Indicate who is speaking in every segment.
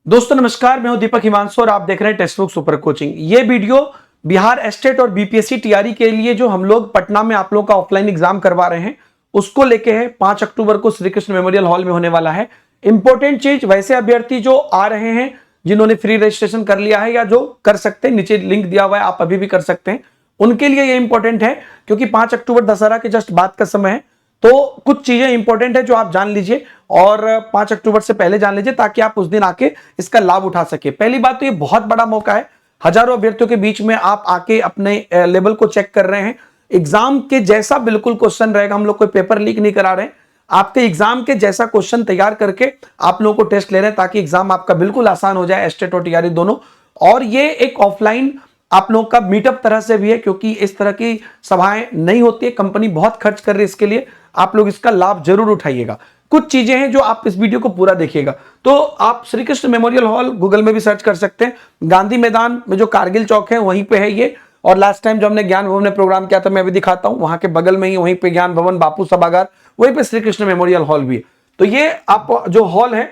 Speaker 1: दोस्तों नमस्कार, मैं हूं दीपक हिमांशु और आप देख रहे हैं टेक्स्ट बुक सुपर कोचिंग। ये वीडियो बिहार एस्टेट और बीपीएससी टीआरई के लिए जो हम लोग पटना में आप लोग का ऑफलाइन एग्जाम करवा रहे हैं उसको लेके है। 5 अक्टूबर को श्री कृष्ण मेमोरियल हॉल में होने वाला है। इंपॉर्टेंट चीज, वैसे अभ्यर्थी जो आ रहे हैं जिन्होंने फ्री रजिस्ट्रेशन कर लिया है या जो कर सकते हैं, नीचे लिंक दिया हुआ है, आप अभी भी कर सकते हैं, उनके लिए ये इंपॉर्टेंट है क्योंकि 5 अक्टूबर दशहरा के जस्ट बाद का समय है। तो कुछ चीजें इंपॉर्टेंट है जो आप जान लीजिए और 5 अक्टूबर से पहले जान लीजिए ताकि आप उस दिन आके इसका लाभ उठा सके। पहली बात तो ये बहुत बड़ा मौका है, हजारों अभ्यर्थियों के बीच में आप आके अपने लेवल को चेक कर रहे हैं। एग्जाम के जैसा बिल्कुल क्वेश्चन रहेगा, हम लोग कोई पेपर लीक नहीं करा रहे हैं, आपके एग्जाम के जैसा क्वेश्चन तैयार करके आप लोगों को टेस्ट ले रहे हैं ताकि एग्जाम आपका बिल्कुल आसान हो जाए, एस्टेट और टीआरई दोनों। और ये एक ऑफलाइन आप लोग का मीटअप तरह से भी है क्योंकि इस तरह की सभाएं नहीं होती है, कंपनी बहुत खर्च कर रही है इसके लिए, आप लोग इसका लाभ जरूर उठाइएगा। कुछ चीजें हैं जो आप इस वीडियो को पूरा देखिएगा। तो आप Shri Krishna memorial hall Google में भी सर्च कर सकते हैं, गांधी मैदान में जो कारगिल चौक है वहीं पे है ये। और लास्ट टाइम जो हमने ज्ञान भवन में प्रोग्राम किया था, मैं अभी दिखाता हूं, वहां के बगल में ही वहीं पे ज्ञान भवन, बापू सभागार, वहीं पे श्री कृष्ण मेमोरियल हॉल भी है। तो ये आप जो हॉल है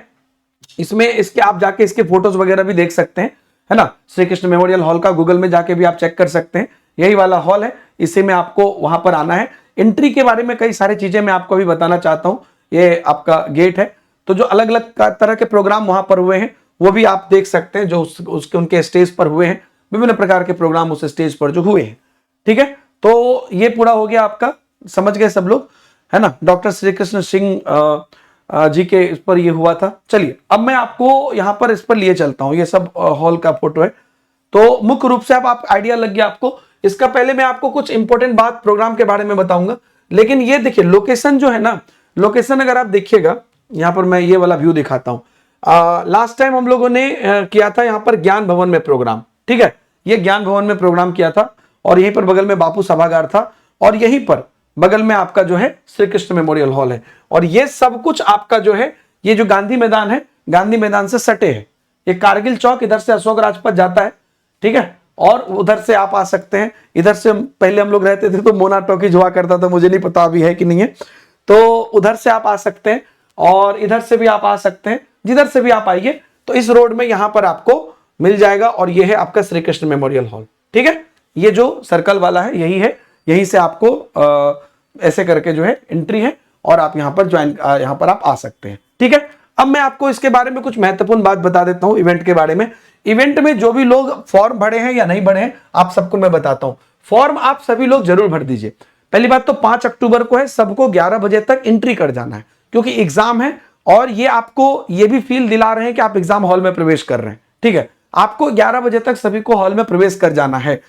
Speaker 1: इसमें इसके आप जाके इसके फोटोज वगैरह भी देख सकते हैं, है ना। श्री कृष्ण मेमोरियल हॉल का गूगल में जाके भी आप चेक कर सकते हैं, यही वाला हॉल है, इसी में आपको वहां पर आना है। एंट्री के बारे में कई सारी चीजें मैं आपको अभी बताना चाहता हूं। ये आपका गेट है, तो जो अलग अलग तरह के प्रोग्राम वहां पर हुए हैं वो भी आप देख सकते हैं, जो उसके उनके स्टेज पर हुए हैं, विभिन्न प्रकार के प्रोग्राम उस स्टेज पर जो हुए हैं। ठीक है, तो ये पूरा हो गया आपका, समझ गए सब लोग, है ना। डॉक्टर श्री कृष्ण सिंह जी के इस पर ये हुआ था। चलिए अब मैं आपको यहां पर इस पर लिए चलता हूं, ये सब हॉल का फोटो है। तो मुख्य रूप से आप आइडिया लग गया आपको। इसका पहले मैं आपको कुछ इंपॉर्टेंट बात प्रोग्राम के बारे में बताऊंगा, लेकिन ये देखिए लोकेशन जो है ना, लोकेशन अगर आप देखिएगा, यहां पर मैं ये वाला व्यू दिखाता हूं। लास्ट टाइम हम लोगों ने किया था यहां पर ज्ञान भवन में प्रोग्राम, ठीक है, ये ज्ञान भवन में प्रोग्राम किया था और यहीं पर बगल में बापू सभागार था और यहीं पर बगल में आपका जो है श्री कृष्ण मेमोरियल हॉल है। और ये सब कुछ आपका जो है, ये जो गांधी मैदान है, गांधी मैदान से सटे है, ये कारगिल चौक इधर से अशोक राजपथ जाता है, ठीक है, और उधर से आप आ सकते हैं। इधर से पहले हम लोग रहते थे तो मोना टॉकीज हुआ करता था, मुझे नहीं पता अभी है कि नहीं है, तो उधर से आप आ सकते हैं और इधर से भी आप आ सकते हैं, जिधर से भी आप आइए तो इस रोड में यहां पर आपको मिल जाएगा। और ये है आपका श्री कृष्ण मेमोरियल हॉल, ठीक है, ये जो सर्कल वाला है यही है, यहीं से आपको ऐसे करके जो है एंट्री है और आप यहां पर ज्वाइन, यहां पर आप आ सकते हैं, ठीक है। अब मैं आपको इसके बारे में कुछ महत्वपूर्ण बात बता देता हूं इवेंट के बारे में। इवेंट में जो भी लोग फॉर्म भरे हैं या नहीं भरे हैं आप सबको मैं बताता हूं। फॉर्म आप सभी लोग जरूर भर दीजिए। पहली बात तो 5 अक्टूबर को है, सबको 11 बजे तक एंट्री कर जाना है क्योंकि एग्जाम है और ये आपको ये भी फील दिला रहे हैं कि आप एग्जाम हॉल में प्रवेश कर रहे हैं, ठीक है। आपको 11 बजे तक सभी को हॉल में प्रवेश कर जाना है।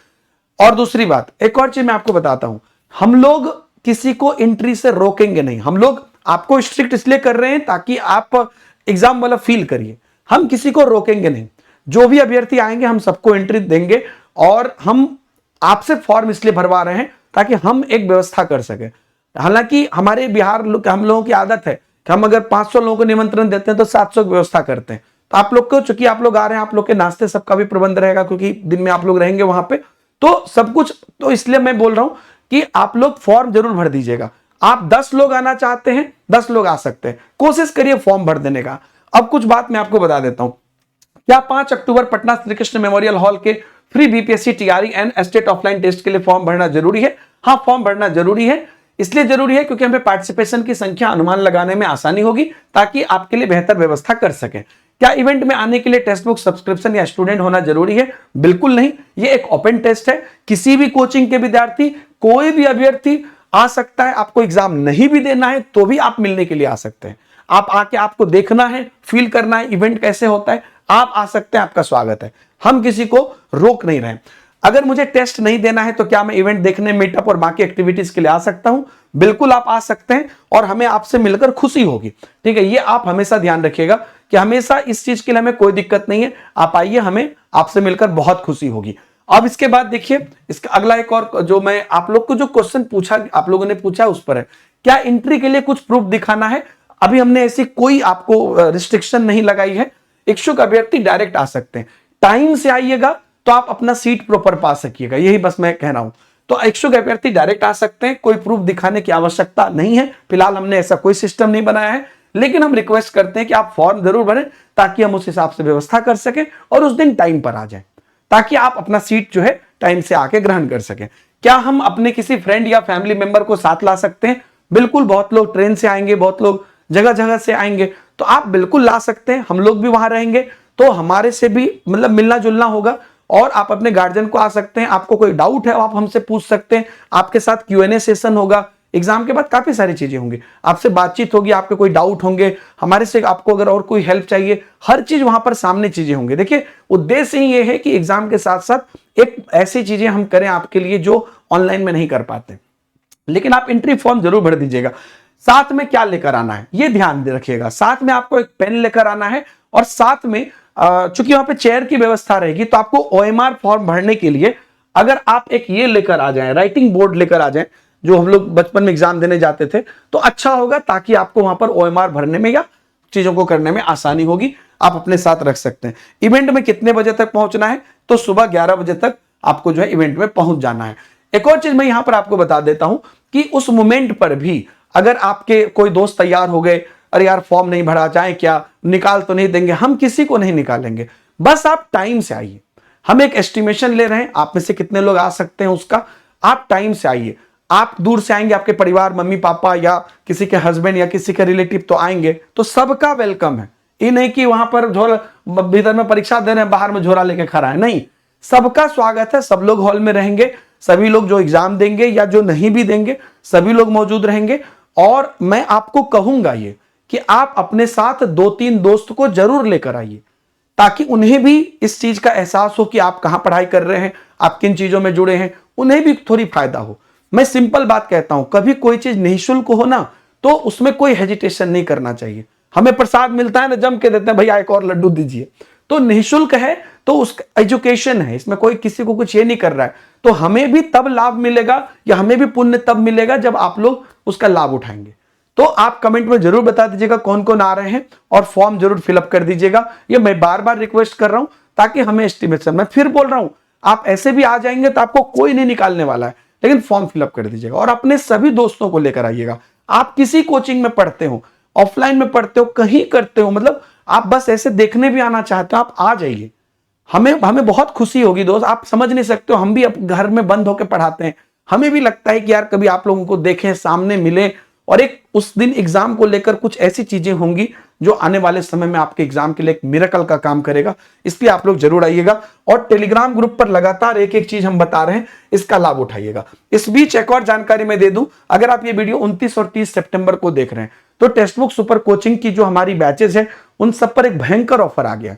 Speaker 1: और दूसरी बात, एक और चीज मैं आपको बताता हूं, हम लोग किसी को एंट्री से रोकेंगे नहीं। हम लोग आपको स्ट्रिक्ट इसलिए कर रहे हैं ताकि आप एग्जाम वाला फील करिए, हम किसी को रोकेंगे नहीं। जो भी अभ्यर्थी आएंगे हम सबको एंट्री देंगे और हम आपसे फॉर्म इसलिए भरवा रहे हैं ताकि हम एक व्यवस्था कर सके। हालांकि हमारे बिहार हम लोगों की आदत है कि हम अगर 500 लोगों को निमंत्रण देते हैं तो 700 की व्यवस्था करते हैं। तो आप लोग को, चूंकि आप लोग आ रहे हैं, आप लोग के नाश्ते सबका भी प्रबंध रहेगा क्योंकि दिन में आप लोग रहेंगे वहां पे, तो सब कुछ, तो इसलिए मैं बोल रहा हूं कि आप लोग फॉर्म जरूर भर दीजिएगा। आप 10 लोग आना चाहते हैं 10 लोग आ सकते हैं, कोशिश करिए फॉर्म भर देने का। अब कुछ बात मैं आपको बता देता हूं, क्या 5 अक्टूबर पटना श्री कृष्ण मेमोरियल हॉल के free BPSC TRE and STET offline test के लिए फॉर्म भरना जरूरी है? हाँ, फॉर्म भरना जरूरी है। इसलिए जरूरी है क्योंकि हमें पार्टिसिपेशन की संख्या अनुमान लगाने में आसानी होगी ताकि आपके लिए बेहतर व्यवस्था कर सके। क्या इवेंट में आने के लिए टेक्स्ट बुक सब्सक्रिप्शन या स्टूडेंट होना जरूरी है? बिल्कुल नहीं, ये एक ओपन टेस्ट है, किसी भी कोचिंग के विद्यार्थी, कोई भी अभ्यर्थी आ सकता है। आपको एग्जाम नहीं भी देना है तो भी आप मिलने के लिए आ सकते हैं। आप आके, आपको देखना है, फील करना है इवेंट कैसे होता है, आप आ सकते हैं, आपका स्वागत है। हम किसी को रोक नहीं रहे। अगर मुझे टेस्ट नहीं देना है तो क्या मैं इवेंट देखने, मीटअप और बाकी एक्टिविटीज के लिए आ सकता हूं? बिल्कुल आप आ सकते हैं और हमें आपसे मिलकर खुशी होगी, ठीक है। ये आप हमेशा ध्यान रखिएगा कि हमेशा इस चीज के लिए हमें कोई दिक्कत नहीं है, आप आइए, हमें आपसे मिलकर बहुत खुशी होगी। अब इसके बाद देखिए, इसका अगला एक और जो मैं आप लोग को जो क्वेश्चन पूछा, आप लोगों ने पूछा उस पर है, क्या एंट्री के लिए कुछ प्रूफ दिखाना है? अभी हमने ऐसी कोई आपको रिस्ट्रिक्शन नहीं लगाई है, इच्छुक अभ्यर्थी डायरेक्ट आ सकते हैं। टाइम से आइएगा तो आप अपना सीट प्रॉपर पा सकिएगा, यही बस मैं कह रहा हूं। तो इच्छुक अभ्यर्थी डायरेक्ट आ सकते हैं, कोई प्रूफ दिखाने की आवश्यकता नहीं है। फिलहाल हमने ऐसा कोई सिस्टम नहीं बनाया है। लेकिन हम रिक्वेस्ट करते हैं कि आप फॉर्म जरूर भरें ताकि हम उस हिसाब से व्यवस्था कर सकें और उस दिन टाइम पर आ जाएं, ताकि आप अपना सीट जो है टाइम से आके ग्रहण कर सकें। क्या हम अपने किसी फ्रेंड या फैमिली मेंबर को साथ ला सकते हैं? बिल्कुल, बहुत लोग ट्रेन से आएंगे, बहुत लोग जगह जगह से आएंगे, तो आप बिल्कुल ला सकते हैं, हम लोग भी वहां रहेंगे, तो हमारे से भी मतलब मिलना जुलना होगा और आप अपने गार्जियन को आ सकते हैं। आपको कोई डाउट है आप हमसे पूछ सकते हैं, आपके साथ Q&A सेशन होगा, एग्जाम के बाद काफी सारी चीजें होंगी, आपसे बातचीत होगी, आपके कोई डाउट होंगे हमारे से, आपको अगर और कोई हेल्प चाहिए, हर चीज वहां पर सामने चीजें होंगी। देखिए उद्देश्य ही ये है कि एग्जाम के साथ साथ एक ऐसी चीजें हम करें आपके लिए जो ऑनलाइन में नहीं कर पाते। लेकिन आप एंट्री फॉर्म जरूर भर दीजिएगा। साथ में क्या लेकर आना है ये ध्यान रखिएगा, साथ में आपको एक पेन लेकर आना है और साथ में चूंकि वहां पे चेयर की व्यवस्था रहेगी तो आपको OMR फॉर्म भरने के लिए अगर आप एक ये लेकर आ जाएं, राइटिंग बोर्ड लेकर आ जाएं, जो हम लोग बचपन में एग्जाम देने जाते थे, तो अच्छा होगा, ताकि आपको वहां पर OMR भरने में या चीजों को करने में आसानी होगी। आप अपने साथ रख सकते हैं। इवेंट में कितने बजे तक पहुंचना है? तो सुबह 11 बजे तक आपको जो है इवेंट में पहुंच जाना है। एक और चीज मैं यहां पर आपको बता देता हूं कि उस मोमेंट पर भी अगर आपके कोई दोस्त तैयार हो गए, अरे यार फॉर्म नहीं भरा, जाए क्या, निकाल तो नहीं देंगे, हम किसी को नहीं निकालेंगे, बस आप टाइम से आइए। हम एक एस्टिमेशन ले रहे हैं आप में से कितने लोग आ सकते हैं उसका, आप टाइम से आइए। आप दूर से आएंगे, आपके परिवार मम्मी पापा या किसी के हस्बैंड या किसी के रिलेटिव तो आएंगे, तो सबका वेलकम है। ये नहीं कि वहां पर झोला भीतर में परीक्षा दे रहे हैं बाहर में झोला लेके खड़ा है, नहीं, सबका स्वागत है। सब लोग हॉल में रहेंगे, सभी लोग जो एग्जाम देंगे या जो नहीं भी देंगे सभी लोग मौजूद रहेंगे। और मैं आपको कहूंगा ये कि आप अपने साथ 2-3 दोस्त को जरूर लेकर आइए, ताकि उन्हें भी इस चीज का एहसास हो कि आप कहां पढ़ाई कर रहे हैं, आप किन चीजों में जुड़े हैं, उन्हें भी थोड़ी फायदा हो। मैं सिंपल बात कहता हूं, कभी कोई चीज निःशुल्क हो ना तो उसमें कोई हेजिटेशन नहीं करना चाहिए। हमें प्रसाद मिलता है ना, जम के देते हैं, भैया एक और लड्डू दीजिए, तो निःशुल्क है तो उसका एजुकेशन है, इसमें कोई किसी को कुछ ये नहीं कर रहा है, तो हमें भी तब लाभ मिलेगा या हमें भी पुण्य तब मिलेगा जब आप लोग उसका लाभ उठाएंगे। तो आप कमेंट में जरूर बता दीजिएगा कौन कौन आ रहे हैं और फॉर्म जरूर फिलअप कर दीजिएगा। ये मैं बार बार रिक्वेस्ट कर रहा हूं ताकि हमें एस्टिमेशन, मैं फिर बोल रहा हूं, आप ऐसे भी आ जाएंगे तो आपको कोई नहीं निकालने वाला है, लेकिन फॉर्म फिलअप कर दीजिएगा और अपने सभी दोस्तों को लेकर आइएगा। आप किसी कोचिंग में पढ़ते हो, ऑफलाइन में पढ़ते हो, कहीं करते हो, मतलब आप बस ऐसे देखने भी आना चाहते हो, आप आ जाइए। हमें बहुत खुशी होगी दोस्त, आप समझ नहीं सकते हो, हम भी घर में बंद होकर पढ़ाते हैं, हमें भी लगता है कि यार कभी आप लोगों को देखें, सामने मिले, और एक उस दिन एग्जाम को लेकर कुछ ऐसी चीजें होंगी जो आने वाले समय में आपके एग्जाम के लिए एक मिरेकल का काम करेगा। इसलिए आप लोग जरूर आइएगा और टेलीग्राम ग्रुप पर लगातार एक एक चीज हम बता रहे हैं, इसका लाभ उठाइएगा। इस बीच एक और जानकारी मैं दे दूं, अगर आप ये वीडियो 29 और 30 सितंबर को देख रहे हैं तो टेक्स्ट बुक सुपर कोचिंग की जो हमारी बैचेज है उन सब पर एक भयंकर ऑफर आ गया,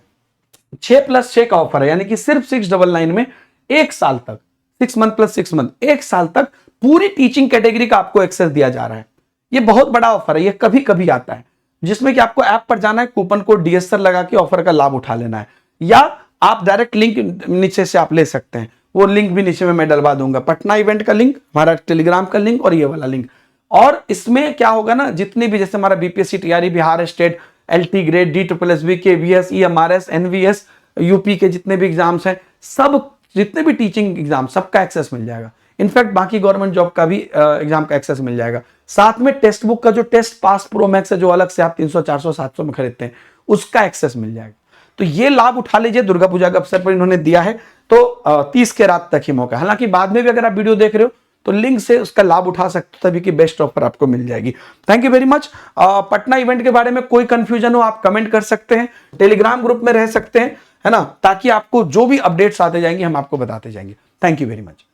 Speaker 1: 6+6 का ऑफर है, यानी कि सिर्फ 699 में 1 साल तक, 6 मंथ प्लस 6 मंथ, 1 साल तक पूरी टीचिंग कैटेगरी का आपको एक्सेस दिया जा रहा है। ये बहुत बड़ा ऑफर है, ये कभी कभी आता है, जिसमें कि आपको ऐप पर जाना है, कूपन कोड DSR लगा के ऑफर का लाभ उठा लेना है, या आप डायरेक्ट लिंक नीचे से आप ले सकते हैं, वो लिंक भी नीचे में मैं डलवा दूंगा, पटना इवेंट का लिंक, हमारा टेलीग्राम का लिंक और ये वाला लिंक। और इसमें क्या होगा ना, जितने भी जैसे हमारा BPSC TRE Bihar state, LT grade, DSSB, KVS, EMRS, NVS, UP के जितने भी एग्जाम्स हैं, सब जितने भी टीचिंग एग्जाम, सबका एक्सेस मिल जाएगा। इनफैक्ट बाकी गवर्नमेंट जॉब का भी एग्जाम का एक्सेस मिल जाएगा। साथ में टेक्स्ट बुक का जो टेस्ट पास प्रो मैक्स है, जो अलग से आप 300, 400, 700 में खरीदते हैं, उसका एक्सेस मिल जाएगा। तो ये लाभ उठा लीजिए, दुर्गा पूजा के अवसर पर इन्होंने दिया है, तो 30 के रात तक ही मौका। हालांकि बाद में भी अगर आप वीडियो देख रहे हो तो लिंक से उसका लाभ उठा सकते हो, तभी की बेस्ट ऑफर आपको मिल जाएगी। Thank you very much. Patna event के बारे में कोई कंफ्यूजन हो आप कमेंट कर सकते हैं, टेलीग्राम ग्रुप में रह सकते हैं, है ना, ताकि आपको जो भी अपडेट्स आते जाएंगे हम आपको बताते जाएंगे। Thank you very much.